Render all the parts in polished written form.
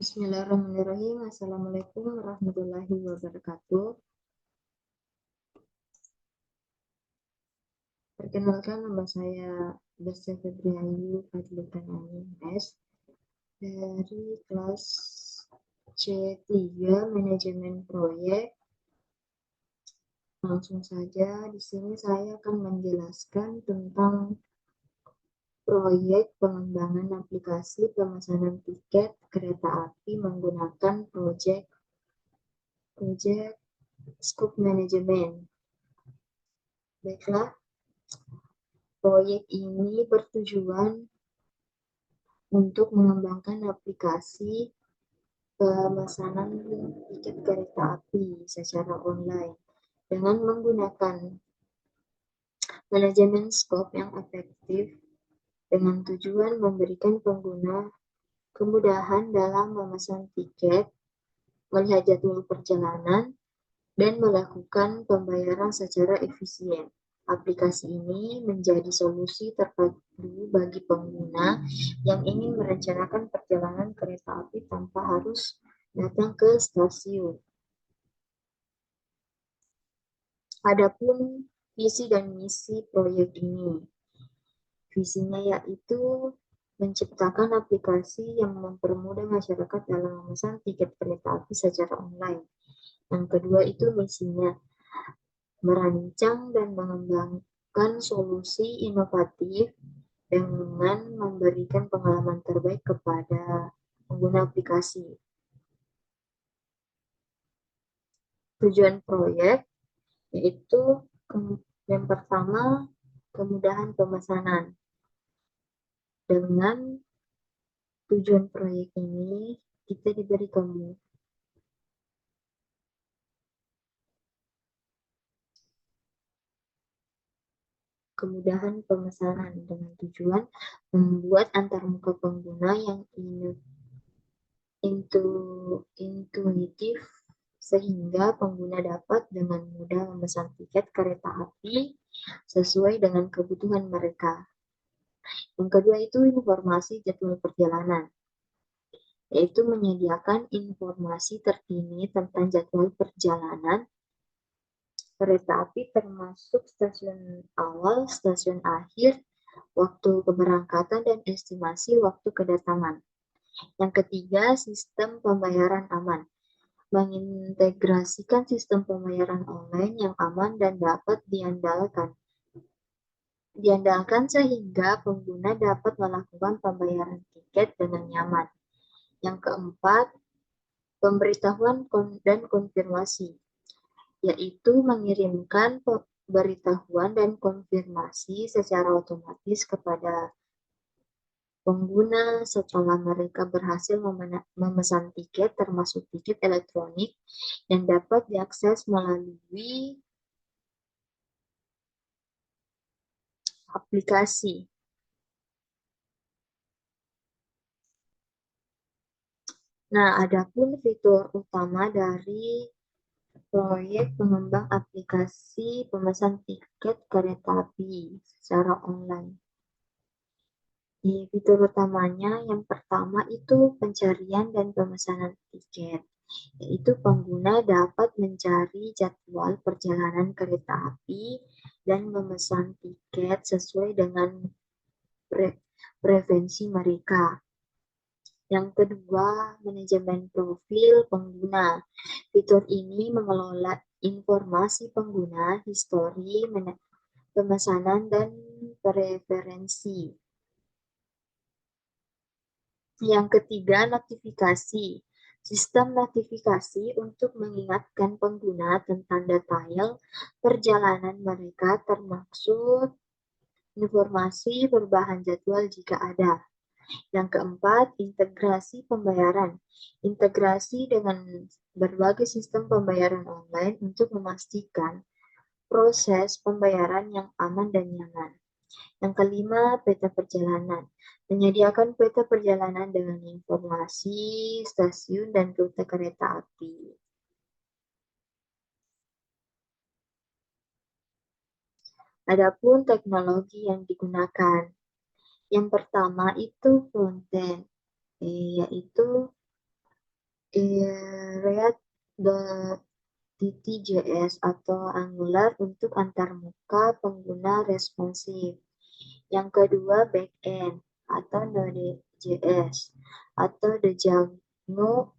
Bismillahirrahmanirrahim. Assalamualaikum warahmatullahi wabarakatuh. Perkenalkan, nama saya Desya Febriayu Fadlutanani S dari kelas C3 Manajemen Proyek. Langsung saja, di sini saya akan menjelaskan tentang proyek pengembangan aplikasi pemesanan tiket kereta api menggunakan proyek Scope Management. Baiklah, proyek ini bertujuan untuk mengembangkan aplikasi pemesanan tiket kereta api secara online dengan menggunakan manajemen skop yang efektif dengan tujuan memberikan pengguna kemudahan dalam memesan tiket, melihat jadwal perjalanan, dan melakukan pembayaran secara efisien. Aplikasi ini menjadi solusi terpadu bagi pengguna yang ingin merencanakan perjalanan kereta api tanpa harus datang ke stasiun. Adapun visi dan misi proyek ini. Visinya yaitu menciptakan aplikasi yang mempermudah masyarakat dalam memesan tiket kereta api secara online. Yang kedua itu misinya, merancang dan mengembangkan solusi inovatif dengan memberikan pengalaman terbaik kepada pengguna aplikasi. Tujuan proyek yaitu yang pertama, kemudahan pemesanan. Dengan tujuan proyek ini, kita diberi kemudahan pemesanan dengan tujuan membuat antarmuka pengguna yang intuitif sehingga pengguna dapat dengan mudah memesan tiket kereta api sesuai dengan kebutuhan mereka. Yang kedua itu informasi jadwal perjalanan, yaitu menyediakan informasi terkini tentang jadwal perjalanan kereta api termasuk stasiun awal, stasiun akhir, waktu keberangkatan, dan estimasi waktu kedatangan. Yang ketiga, sistem pembayaran aman. Mengintegrasikan sistem pembayaran online yang aman dan dapat diandalkan sehingga pengguna dapat melakukan pembayaran tiket dengan nyaman. Yang keempat, pemberitahuan dan konfirmasi, yaitu mengirimkan pemberitahuan dan konfirmasi secara otomatis kepada pengguna setelah mereka berhasil memesan tiket, termasuk tiket elektronik, yang dapat diakses melalui aplikasi. Nah, adapun fitur utama dari proyek pengembang aplikasi pemesan tiket kereta api secara online. Di fitur utamanya yang pertama itu pencarian dan pemesanan tiket, yaitu pengguna dapat mencari jadwal perjalanan kereta api dan memesan tiket sesuai dengan preferensi mereka. Yang kedua, manajemen profil pengguna. Fitur ini mengelola informasi pengguna, histori pemesanan, dan preferensi. Yang ketiga, notifikasi. Sistem notifikasi untuk mengingatkan pengguna tentang detail perjalanan mereka, termasuk informasi perubahan jadwal jika ada. Yang keempat, integrasi pembayaran. Integrasi dengan berbagai sistem pembayaran online untuk memastikan proses pembayaran yang aman dan nyaman. Yang kelima, peta perjalanan. Menyediakan peta perjalanan dengan informasi stasiun dan rute kereta api. Adapun teknologi yang digunakan. Yang pertama itu frontend, yaitu React.js atau Angular untuk antarmuka pengguna responsif. Yang kedua, backend atau Node.js atau Django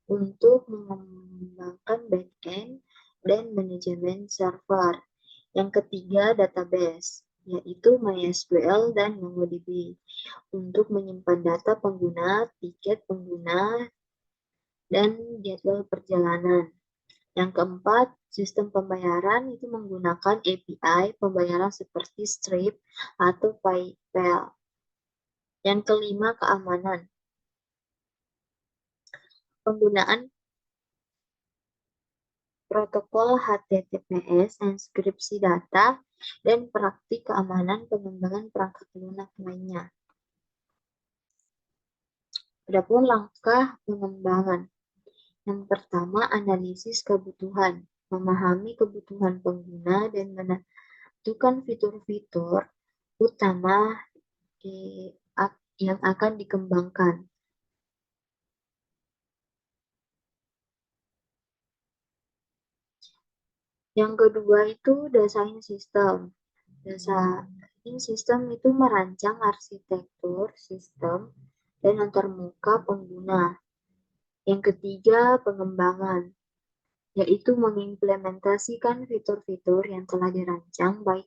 untuk mengembangkan backend dan manajemen server. Yang ketiga, database, yaitu MySQL dan MongoDB untuk menyimpan data pengguna, tiket pengguna, dan jadwal perjalanan. Yang keempat, sistem pembayaran itu menggunakan API pembayaran seperti Stripe atau PayPal. Yang kelima, keamanan. Penggunaan protokol HTTPS, enkripsi data, dan praktik keamanan pengembangan perangkat lunak lainnya. Adapun langkah pengembangan. Yang pertama, analisis kebutuhan. Memahami kebutuhan pengguna dan menentukan fitur-fitur utama yang akan dikembangkan. Yang kedua itu desain sistem. Desain sistem itu merancang arsitektur sistem dan antarmuka pengguna. Yang ketiga, pengembangan, yaitu mengimplementasikan fitur-fitur yang telah dirancang baik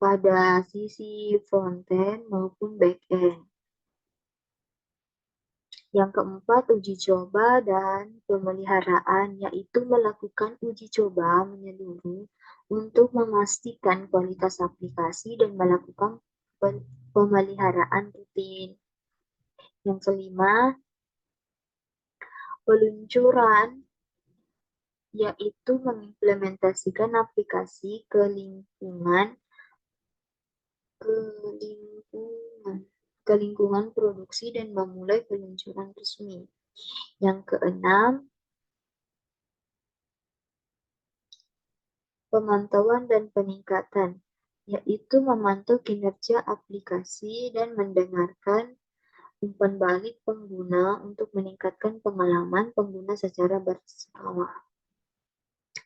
pada sisi frontend maupun backend. Yang keempat, uji coba dan pemeliharaan, yaitu melakukan uji coba menyeluruh untuk memastikan kualitas aplikasi dan melakukan pemeliharaan rutin. Yang kelima, peluncuran, yaitu mengimplementasikan aplikasi ke lingkungan produksi dan memulai peluncuran resmi. Yang keenam, pemantauan dan peningkatan, yaitu memantau kinerja aplikasi dan mendengarkan umpan balik pengguna untuk meningkatkan pengalaman pengguna secara bersama.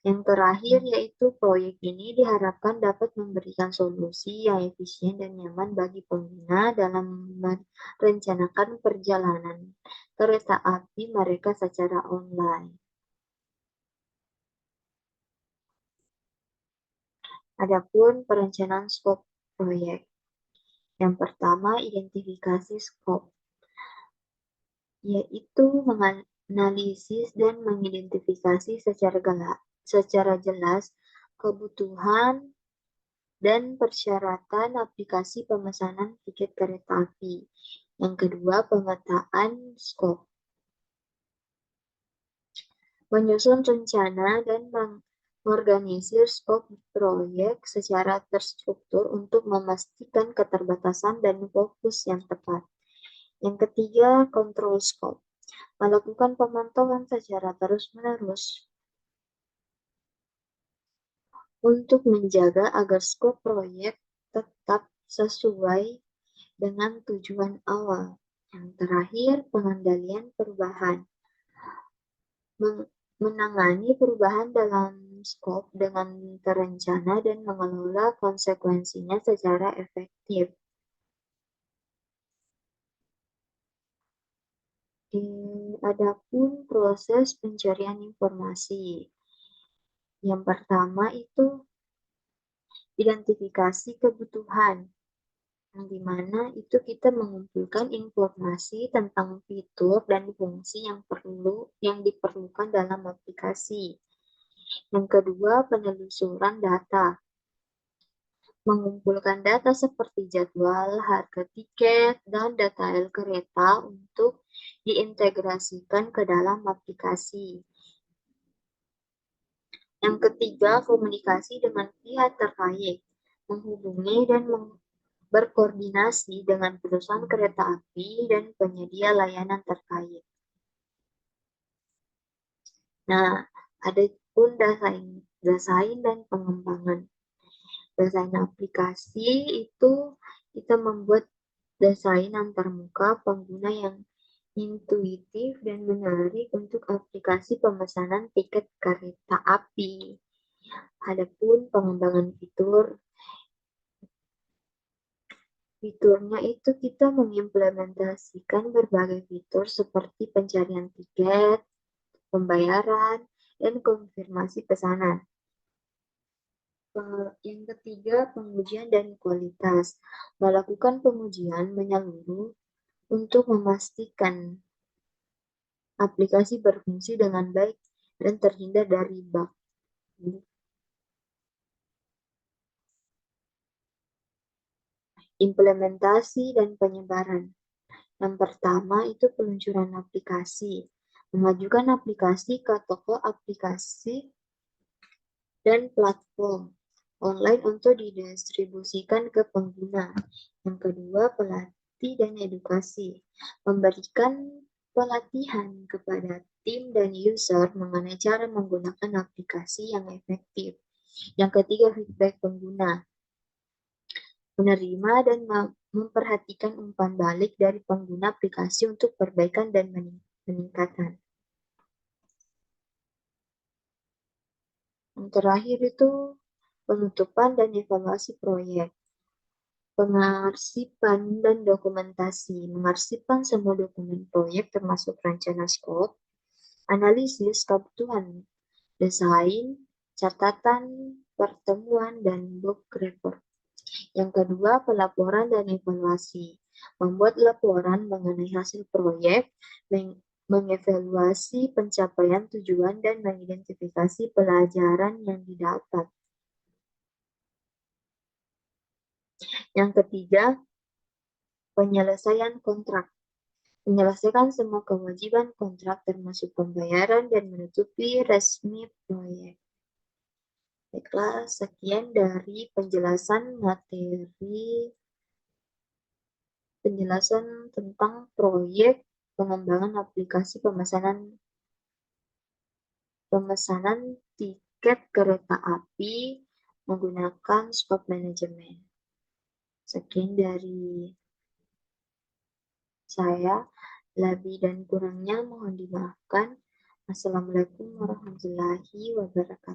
Yang terakhir yaitu proyek ini diharapkan dapat memberikan solusi yang efisien dan nyaman bagi pengguna dalam merencanakan perjalanan kereta api mereka secara online. Adapun perencanaan skop proyek. Yang pertama, identifikasi skop, yaitu menganalisis dan mengidentifikasi secara jelas kebutuhan dan persyaratan aplikasi pemesanan tiket kereta api. Yang kedua, pemetaan skop. Menyusun rencana dan mengorganisir skop proyek secara terstruktur untuk memastikan keterbatasan dan fokus yang tepat. Yang ketiga, kontrol skop. Melakukan pemantauan secara terus-menerus untuk menjaga agar skop proyek tetap sesuai dengan tujuan awal. Yang terakhir, pengendalian perubahan. Menangani perubahan dalam skop dengan terencana dan mengelola konsekuensinya secara efektif. Adapun proses pencarian informasi. Yang pertama itu identifikasi kebutuhan, yang dimana itu kita mengumpulkan informasi tentang fitur dan fungsi yang diperlukan dalam aplikasi. Yang kedua, penelusuran data. Mengumpulkan data seperti jadwal, harga tiket, dan detail kereta untuk diintegrasikan ke dalam aplikasi. Yang ketiga, komunikasi dengan pihak terkait. Menghubungi dan berkoordinasi dengan perusahaan kereta api dan penyedia layanan terkait. Nah, ada pun desain dan pengembangan. Desain aplikasi itu kita membuat Desain antarmuka pengguna yang intuitif dan menarik untuk aplikasi pemesanan tiket kereta api. Adapun pengembangan fiturnya itu kita mengimplementasikan berbagai fitur seperti pencarian tiket, pembayaran, dan konfirmasi pesanan. Yang ketiga, pengujian dan kualitas. Melakukan pengujian menyeluruh untuk memastikan aplikasi berfungsi dengan baik dan terhindar dari bug. Implementasi dan penyebaran. Yang pertama itu peluncuran aplikasi. Mengajukan aplikasi ke toko aplikasi dan platform online untuk didistribusikan ke pengguna. Yang kedua, pelatih dan edukasi. Memberikan pelatihan kepada tim dan user mengenai cara menggunakan aplikasi yang efektif. Yang ketiga, feedback pengguna. Menerima dan memperhatikan umpan balik dari pengguna aplikasi untuk perbaikan dan peningkatan. Yang terakhir itu penutupan dan evaluasi proyek. Pengarsipan dan dokumentasi. Mengarsipkan semua dokumen proyek termasuk rencana skop, analisis kebutuhan, desain, catatan, pertemuan, dan book report. Yang kedua, pelaporan dan evaluasi. Membuat laporan mengenai hasil proyek, mengevaluasi pencapaian tujuan, dan mengidentifikasi pelajaran yang didapat. Yang ketiga, penyelesaian kontrak. Menyelesaikan semua kewajiban kontrak termasuk pembayaran dan menutupi resmi proyek. Baiklah, sekian dari penjelasan tentang proyek pengembangan aplikasi pemesanan tiket kereta api menggunakan skop manajemen. Sekian dari saya, lebih dan kurangnya mohon dimaafkan. Assalamualaikum warahmatullahi wabarakatuh.